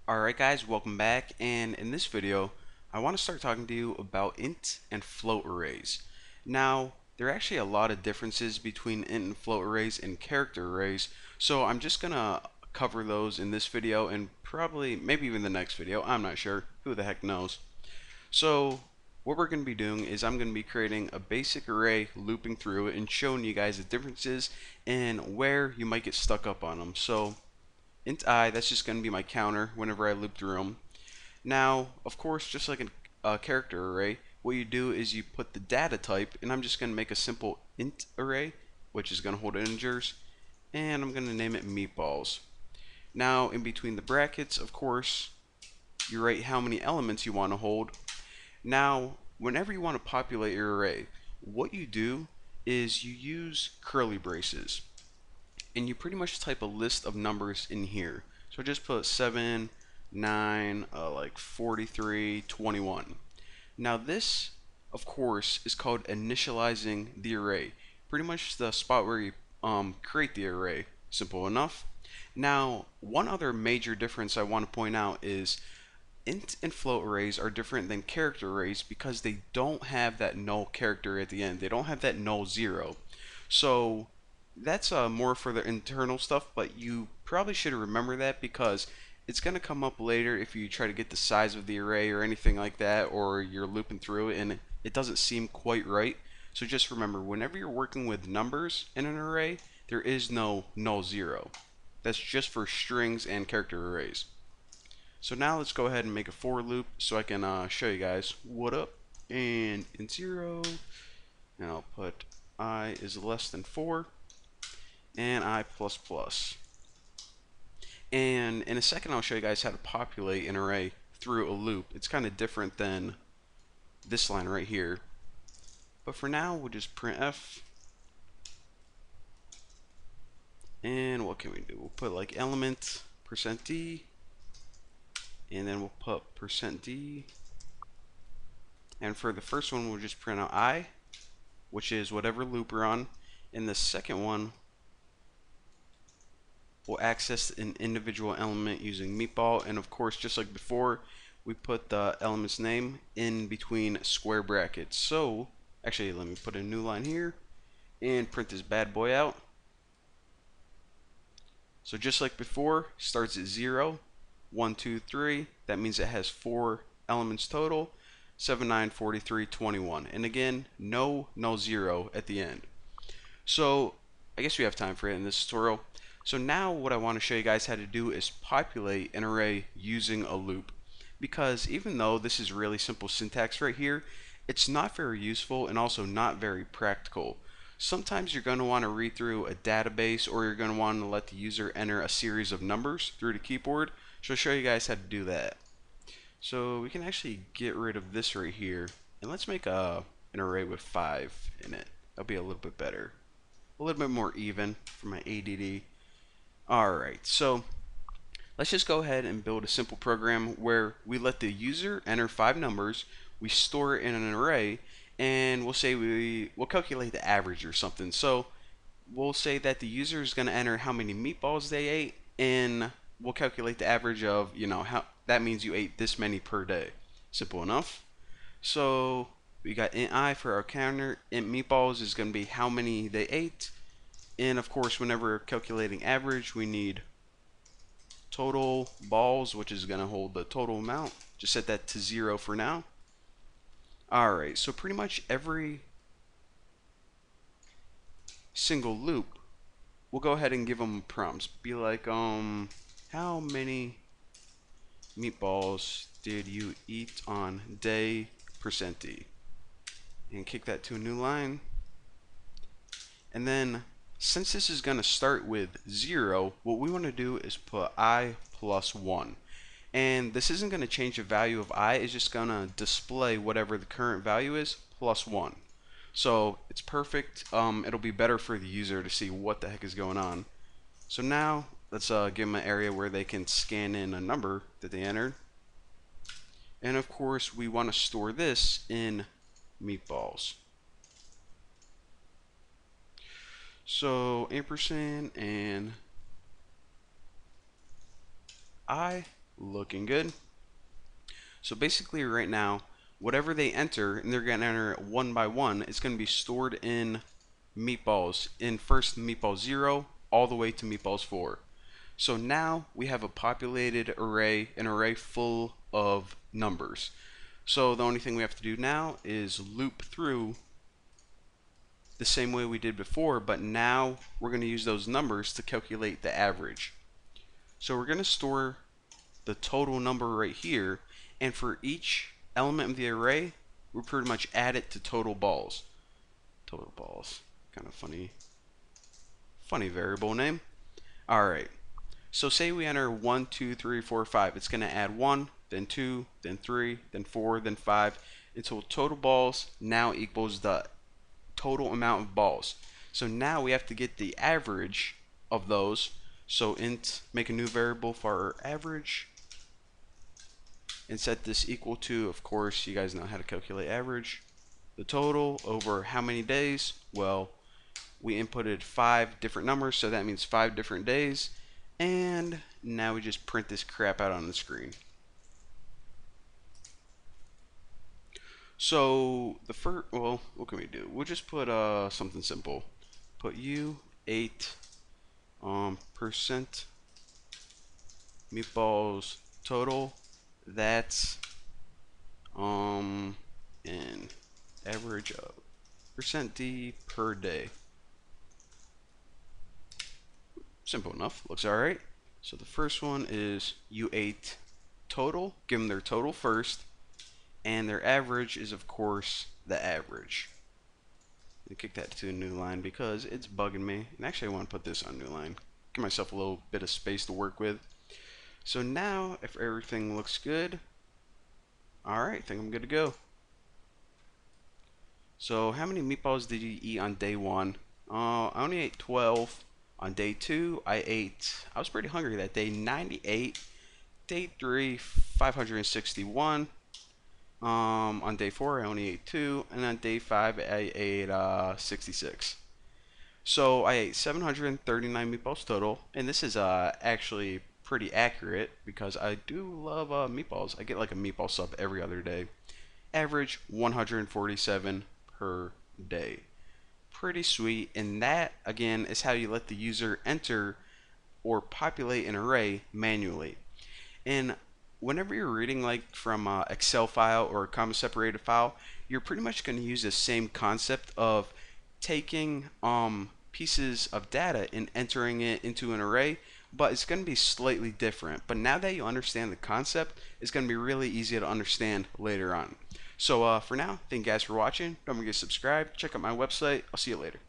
Alright guys, welcome back, and in this video I want to start talking to you about int and float arrays. Now, there are actually a lot of differences between int and float arrays and character arrays, so I'm just gonna cover those in this video and probably maybe even the next video, I'm not sure, who the heck knows. So what we're going to be doing is I'm going to be creating a basic array, looping through it, and showing you guys the differences and where you might get stuck up on them. So int I, that's just going to be my counter whenever I loop through them. Now, of course, just like a character array, what you do is you put the data type, and I'm just going to make a simple int array, which is going to hold integers, and I'm going to name it meatballs. Now, in between the brackets, of course, you write how many elements you want to hold. Now, whenever you want to populate your array, what you do is you use curly braces, and you pretty much type a list of numbers in here. So just put 7, 9, like 43, 21. Now this, of course, is called initializing the array. Pretty much the spot where you create the array. Simple enough. Now, one other major difference I want to point out is int and float arrays are different than character arrays because they don't have that null character at the end. They don't have that null zero. So that's more for the internal stuff, but you probably should remember that because it's going to come up later if you try to get the size of the array or anything like that, or you're looping through it and it doesn't seem quite right. So just remember, whenever you're working with numbers in an array, there is no null zero. That's just for strings and character arrays. So now let's go ahead and make a for loop so I can show you guys what up. And in 0, and I'll put I is less than 4 and I plus plus. And in a second I'll show you guys how to populate an array through a loop. It's kind of different than this line right here. But for now we'll just printf. And what can we do? We'll put like element %d, and then we'll put %d. And for the first one we'll just print out I, which is whatever loop we're on. In the second one, we'll access an individual element using meatball, and of course, just like before, we put the element's name in between square brackets. So, actually, let me put a new line here and print this bad boy out. So just like before, starts at 0, 1, 2, 3. That means it has 4 elements total. 7, 9, 43, 21. And again, no 0 at the end. So I guess we have time for it in this tutorial. So now what I want to show you guys how to do is populate an array using a loop. Because even though this is really simple syntax right here, it's not very useful and also not very practical. Sometimes you're going to want to read through a database, or you're going to want to let the user enter a series of numbers through the keyboard. So I'll show you guys how to do that. So we can actually get rid of this right here, and let's make an array with 5 in it. That'll be a little bit better, a little bit more even for my ADD. Alright, so let's just go ahead and build a simple program where we let the user enter 5 numbers, we store it in an array, and we'll say we'll calculate the average or something. So we'll say that the user is going to enter how many meatballs they ate, and we'll calculate the average of, how that means you ate this many per day. Simple enough. So we got int I for our counter. Int meatballs is going to be how many they ate. And of course, whenever we're calculating average, we need total balls, which is going to hold the total amount. Just set that to 0 for now. Alright, so pretty much every single loop, we'll go ahead and give them prompts. Be like, how many meatballs did you eat on day %d? And kick that to a new line. And then, since this is going to start with 0, what we want to do is put I plus 1. And this isn't going to change the value of I, it's just going to display whatever the current value is plus 1. So it's perfect. It'll be better for the user to see what the heck is going on. So now let's give them an area where they can scan in a number that they entered. And of course we want to store this in meatballs. So ampersand and I Looking good. So basically right now, whatever they enter, and they're going to enter it one by one, it's going to be stored in meatballs, in first meatball 0 all the way to meatballs 4. So now we have a populated array, an array full of numbers. So the only thing we have to do now is loop through the same way we did before, but now we're going to use those numbers to calculate the average. So we're going to store the total number right here, and for each element of the array, we pretty much add it to total balls. Total balls, kind of funny variable name. Alright, so say we enter 1, 2, 3, 4, 5. It's going to add 1, then 2, then 3, then 4, then 5, until total balls now equals the total amount of balls. So now we have to get the average of those. So int, make a new variable for our average, and set this equal to, of course, you guys know how to calculate average, the total over how many days. Well, we inputted 5 different numbers, so that means 5 different days. And now we just print this crap out on the screen. So the first, well, what can we do? We'll just put something simple. Put U8 percent meatballs total. That's an average of %d per day. Simple enough. Looks alright. So the first one is U8 total. Give them their total first. And their average is, of course, the average. Let me kick that to a new line because it's bugging me. And actually, I want to put this on new line. Give myself a little bit of space to work with. So now, if everything looks good, alright, I think I'm good to go. So how many meatballs did you eat on day 1? I only ate 12. On day 2, I was pretty hungry that day, 98. Day 3, 561. On day 4, I only ate 2. And on day 5, I ate 66. So I ate 739 meatballs total. And this is actually pretty accurate because I do love meatballs. I get like a meatball sub every other day. Average 147 per day. Pretty sweet. And that, again, is how you let the user enter or populate an array manually. And whenever you're reading like from an Excel file or a comma separated file, you're pretty much going to use the same concept of taking pieces of data and entering it into an array, but it's going to be slightly different. But now that you understand the concept, it's going to be really easy to understand later on. So for now, thank you guys for watching. Don't forget to subscribe. Check out my website. I'll see you later.